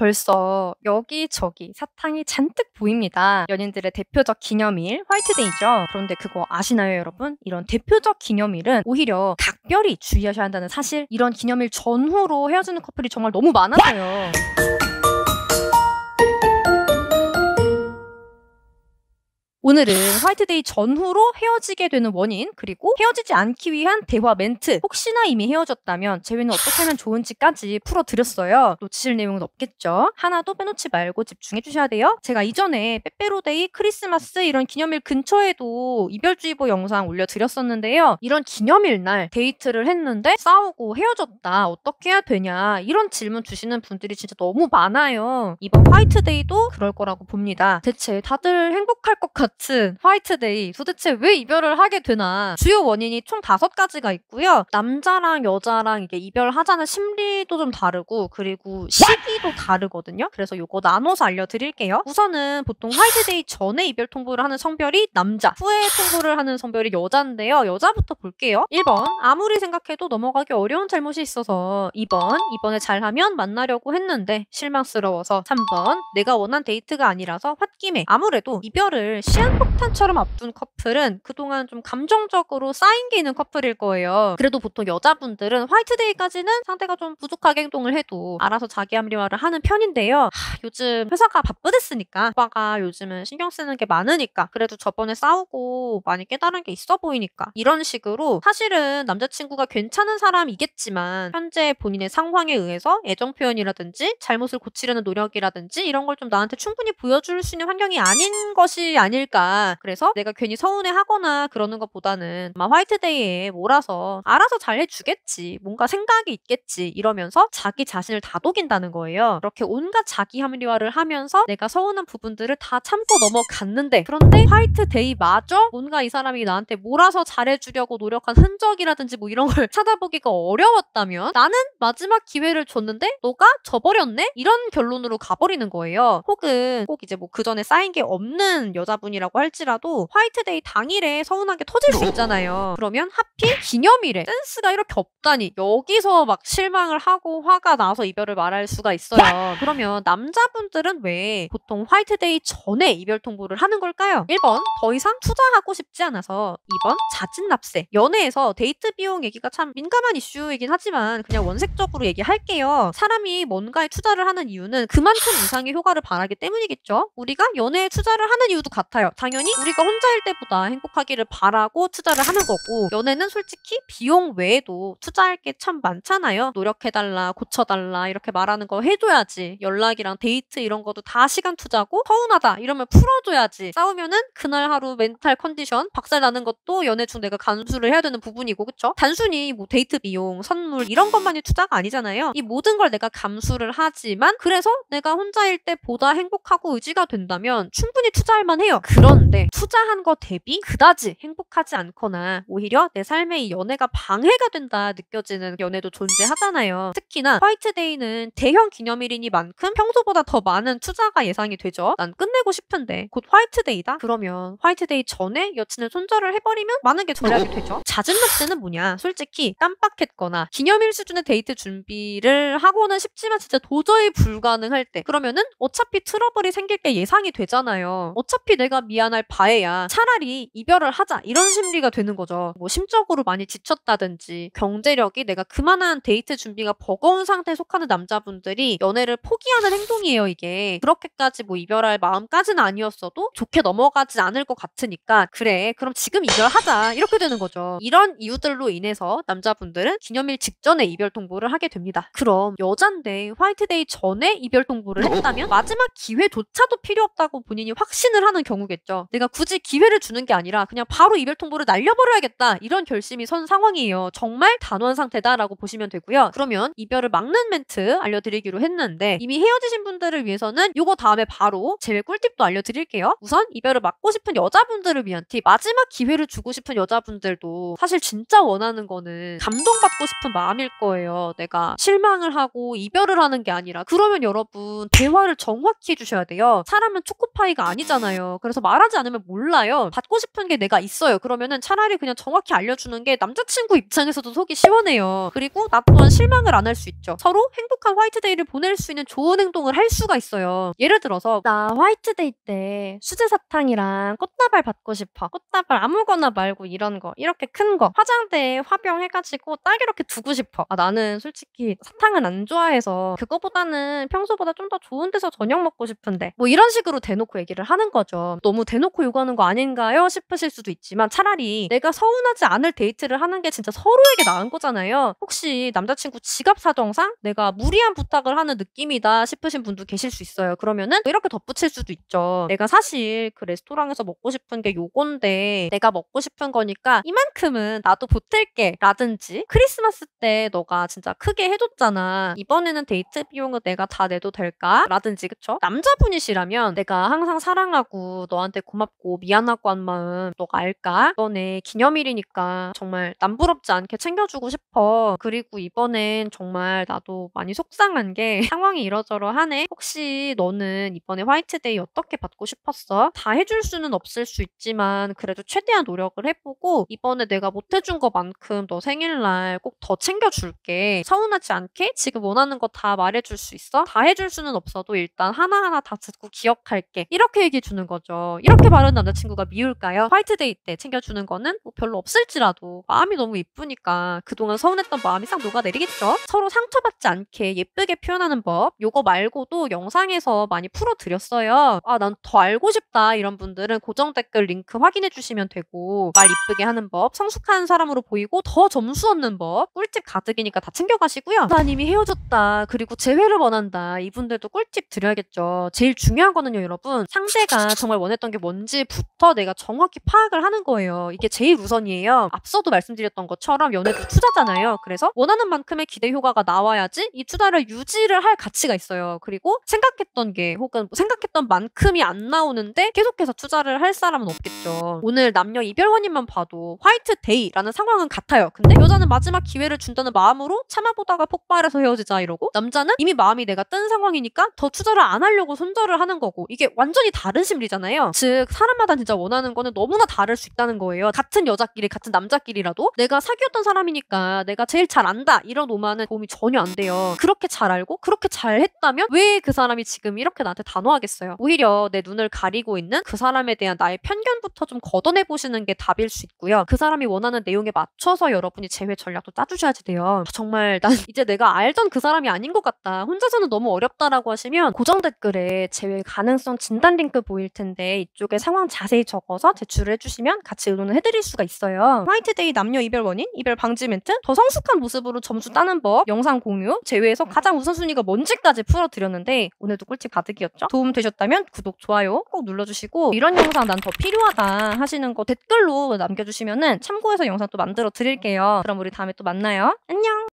벌써 여기저기 사탕이 잔뜩 보입니다. 연인들의 대표적 기념일 화이트데이죠. 그런데 그거 아시나요, 여러분? 이런 대표적 기념일은 오히려 각별히 주의하셔야 한다는 사실, 이런 기념일 전후로 헤어지는 커플이 정말 너무 많아서요. 오늘은 화이트데이 전후로 헤어지게 되는 원인, 그리고 헤어지지 않기 위한 대화 멘트, 혹시나 이미 헤어졌다면 재회는 어떻게 하면 좋은지까지 풀어드렸어요. 놓치실 내용은 없겠죠? 하나도 빼놓지 말고 집중해주셔야 돼요. 제가 이전에 빼빼로데이, 크리스마스 이런 기념일 근처에도 이별주의보 영상 올려드렸었는데요. 이런 기념일날 데이트를 했는데 싸우고 헤어졌다, 어떻게 해야 되냐, 이런 질문 주시는 분들이 진짜 너무 많아요. 이번 화이트데이도 그럴 거라고 봅니다. 대체 다들 행복할 것 같은 화이트데이, 도대체 왜 이별을 하게 되나? 주요 원인이 총 5가지가 있고요. 남자랑 여자랑 이게 이별하자는 심리도 좀 다르고, 그리고 시기도 다르거든요. 그래서 요거 나눠서 알려드릴게요. 우선은 보통 화이트데이 전에 이별 통보를 하는 성별이 남자, 후에 통보를 하는 성별이 여자인데요. 여자부터 볼게요. 1번, 아무리 생각해도 넘어가기 어려운 잘못이 있어서. 2번, 이번에 잘하면 만나려고 했는데 실망스러워서. 3번, 내가 원한 데이트가 아니라서 홧김에. 아무래도 이별을 시한폭탄처럼 앞둔 커플은 그동안 좀 감정적으로 쌓인 게 있는 커플일 거예요. 그래도 보통 여자분들은 화이트데이까지는 상대가 좀 부족하게 행동을 해도 알아서 자기 합리화를 하는 편인데요. 요즘 회사가 바쁘댔으니까, 오빠가 요즘은 신경 쓰는 게 많으니까, 그래도 저번에 싸우고 많이 깨달은 게 있어 보이니까, 이런 식으로 사실은 남자친구가 괜찮은 사람이겠지만 현재 본인의 상황에 의해서 애정 표현이라든지 잘못을 고치려는 노력이라든지 이런 걸 좀 나한테 충분히 보여줄 수 있는 환경이 아닌 것이 아닐까. 그래서 내가 괜히 서운해하거나 그러는 것보다는 아마 화이트데이에 몰아서 알아서 잘해주겠지, 뭔가 생각이 있겠지, 이러면서 자기 자신을 다독인다는 거예요. 그렇게 온갖 자기 합리화를 하면서 내가 서운한 부분들을 다 참고 넘어갔는데, 그런데 화이트데이마저 뭔가 이 사람이 나한테 몰아서 잘해주려고 노력한 흔적이라든지 뭐 이런 걸 찾아보기가 어려웠다면, 나는 마지막 기회를 줬는데 너가 져버렸네? 이런 결론으로 가버리는 거예요. 혹은 꼭 이제 뭐 그 전에 쌓인 게 없는 여자분이라고 할지라도 화이트데이 당일에 서운하게 터질 수 있잖아요. 그러면 하필 기념일에 센스가 이렇게 없다니, 여기서 막 실망을 하고 화가 나서 이별을 말할 수가 있어요. 그러면 남자분들은 왜 보통 화이트데이 전에 이별 통보를 하는 걸까요? 1번, 더 이상 투자하고 싶지 않아서. 2번, 자진 납세. 연애에서 데이트 비용 얘기가 참 민감한 이슈이긴 하지만 그냥 원색적으로 얘기할게요. 사람이 뭔가에 투자를 하는 이유는 그만큼 이상의 효과를 바라기 때문이겠죠. 우리가 연애에 투자를 하는 이유도 같아요. 당연히 우리가 혼자일 때보다 행복하기를 바라고 투자를 하는 거고, 연애는 솔직히 비용 외에도 투자할 게 참 많잖아요. 노력해달라, 고쳐달라 이렇게 말하는 거 해줘야지. 연락이랑 데이트 이런 것도 다 시간 투자고, 서운하다 이러면 풀어줘야지. 싸우면은 그날 하루 멘탈 컨디션 박살나는 것도 연애 중 내가 간수를 해야 되는 부분이고, 그쵸? 단순히 뭐 데이트 비용, 선물 이런 것만이 투자가 아니잖아요. 이 모든 걸 내가 감수를 하지만, 그래서 내가 혼자일 때 보다 행복하고 의지가 된다면 충분히 투자할 만해요. 그런데 투자한 거 대비 그다지 행복하지 않거나 오히려 내 삶에 이 연애가 방해가 된다 느껴지는 연애도 존재하잖아요. 특히나 화이트데이는 대형 기념일이니만큼 평소보다 더 많은 투자가 예상이 되죠. 난 끝내고 싶은데 곧 화이트데이다? 그러면 화이트데이 전에 여친을 손절을 해버리면 많은 게 절약이 되죠. 잦은 납세는 뭐냐? 솔직히 깜빡했거나 기념일 수준의 데이트 준비를 하고는 싶지만 진짜 도저히 불가능할 때, 그러면은 어차피 트러블이 생길 게 예상이 되잖아요. 어차피 내가 미안할 바에야 차라리 이별을 하자, 이런 심리가 되는 거죠. 뭐 심적으로 많이 지쳤다든지 경제력이 내가 그만한 데이트 준비가 버거운 상태에 속하는 남자분들이 연애를 포기하는 행동이에요, 이게. 그렇게까지 뭐 이별할 마음까지는 아니었어도 좋게 넘어가지 않을 것 같으니까, 그래 그럼 지금 이별하자, 이렇게 되는 거죠. 이런 이유들로 인해서 남자분들은 기념일 직전에 이별 통보를 하게 됩니다. 그럼 여잔데 화이트데이 전에 이별 통보를 했다면 마지막 기회조차도 필요 없다고 본인이 확신을 하는 경우겠죠. 내가 굳이 기회를 주는 게 아니라 그냥 바로 이별 통보를 날려버려야겠다, 이런 결심이 선 상황이에요. 정말 단원 상태다라고 보시면 되고요. 그러면 이별을 막는 멘트 알려드리기로 했는데, 이미 헤어지신 분들을 위해서는 요거 다음에 바로 제외 꿀팁도 알려드릴게요. 우선 이별을 막고 싶은 여자분들을 위한 팁. 마지막 기회를 주고 싶은 여자분들도 사실 진짜 원하는 거는 감동받고 싶은 마음일 거예요. 내가 실망을 하고 이별을 하는 게 아니라. 그러면 여러분 대화를 정확히 해주셔야 돼요. 사람은 초코파이가 아니잖아요. 그래서 말하지 않으면 몰라요. 받고 싶은 게 내가 있어요. 그러면은 차라리 그냥 정확히 알려주는 게 남자친구 입장에서도 속이 시원해요. 그리고 나 또한 실망을 안 할 수 있죠. 서로 행복한 화이트데이를 보낼 수 있는 좋은 행동을 할 할 수가 있어요. 예를 들어서 나 화이트데이 때 수제 사탕이랑 꽃다발 받고 싶어. 꽃다발 아무거나 말고 이런 거, 이렇게 큰 거, 화장대에 화병 해가지고 딱 이렇게 두고 싶어. 나는 솔직히 사탕은 안 좋아해서 그거보다는 평소보다 좀 더 좋은 데서 저녁 먹고 싶은데 뭐 이런 식으로 대놓고 얘기를 하는 거죠. 너무 대놓고 요구하는 거 아닌가요? 싶으실 수도 있지만 차라리 내가 서운하지 않을 데이트를 하는 게 진짜 서로에게 나은 거잖아요. 혹시 남자친구 지갑 사정상 내가 무리한 부탁을 하는 느낌이다 싶으신 분도 계실 수 있어요. 그러면은 이렇게 덧붙일 수도 있죠. 내가 사실 그 레스토랑에서 먹고 싶은 게 요건데 내가 먹고 싶은 거니까 이만큼은 나도 보탤게 라든지, 크리스마스 때 너가 진짜 크게 해줬잖아. 이번에는 데이트 비용은 내가 다 내도 될까? 라든지. 그쵸? 남자분이시라면 내가 항상 사랑하고 너한테 고맙고 미안하고 한 마음 너가 알까? 이번에 기념일이니까 정말 남부럽지 않게 챙겨주고 싶어. 그리고 이번엔 정말 나도 많이 속상한 게 상황이 이러저러하네. 혹시 너는 이번에 화이트데이 어떻게 받고 싶었어? 다 해줄 수는 없을 수 있지만 그래도 최대한 노력을 해보고 이번에 내가 못 해준 것만큼 너 생일날 꼭 더 챙겨줄게. 서운하지 않게 지금 원하는 거 다 말해줄 수 있어? 다 해줄 수는 없어도 일단 하나하나 다 듣고 기억할게. 이렇게 얘기해 주는 거죠. 이렇게 말하는 남자친구가 미울까요? 화이트데이 때 챙겨주는 거는 뭐 별로 없을지라도 마음이 너무 이쁘니까 그동안 서운했던 마음이 싹 녹아내리겠죠? 서로 상처받지 않게 예쁘게 표현하는 법, 요거 말고도 영상에서 많이 풀어드렸어요. 난 더 알고 싶다 이런 분들은 고정 댓글 링크 확인해 주시면 되고, 말 이쁘게 하는 법, 성숙한 사람으로 보이고 더 점수 얻는 법, 꿀팁 가득이니까 다 챙겨가시고요. 난 이미 헤어졌다, 그리고 재회를 원한다, 이분들도 꿀팁 드려야겠죠. 제일 중요한 거는요, 여러분, 상대가 정말 원했던 게 뭔지부터 내가 정확히 파악을 하는 거예요. 이게 제일 우선이에요. 앞서도 말씀드렸던 것처럼 연애도 투자잖아요. 그래서 원하는 만큼의 기대 효과가 나와야지 이 투자를 유지를 할 가치가 있어요. 그리고 생각했던 게 혹은 생각했던 만큼이 안 나오는데 계속해서 투자를 할 사람은 없겠죠. 오늘 남녀 이별원인만 봐도 화이트데이라는 상황은 같아요. 근데 여자는 마지막 기회를 준다는 마음으로 참아보다가 폭발해서 헤어지자 이러고, 남자는 이미 마음이 내가 뜬 상황이니까 더 투자를 안 하려고 손절을 하는 거고, 이게 완전히 다른 심리잖아요. 즉 사람마다 진짜 원하는 거는 너무나 다를 수 있다는 거예요. 같은 여자끼리 같은 남자끼리라도 내가 사귀었던 사람이니까 내가 제일 잘 안다 이런 오만은 도움이 전혀 안 돼요. 그렇게 잘 알고 그렇게 잘 했다면 왜 그 사람이 지금 이렇게 나한테 단호하겠어요. 오히려 내 눈을 가리고 있는 그 사람에 대한 나의 편견부터 좀 걷어내보시는 게 답일 수 있고요. 그 사람이 원하는 내용에 맞춰서 여러분이 재회 전략도 짜주셔야지 돼요. 정말 난 이제 내가 알던 그 사람이 아닌 것 같다, 혼자서는 너무 어렵다라고 하시면 고정 댓글에 재회 가능성 진단 링크 보일 텐데 이쪽에 상황 자세히 적어서 제출을 해주시면 같이 의논을 해드릴 수가 있어요. 화이트데이 남녀 이별 원인, 이별 방지 멘트, 더 성숙한 모습으로 점수 따는 법, 영상 공유, 재회에서 가장 우선순위가 뭔지까지 풀어드렸는데 오늘도 꿀팁 가득이었죠? 도움 되셨다면 구독, 좋아요 꼭 눌러주시고, 이런 영상 난 더 필요하다 하시는 거 댓글로 남겨주시면은 참고해서 영상 또 만들어 드릴게요. 그럼 우리 다음에 또 만나요. 안녕!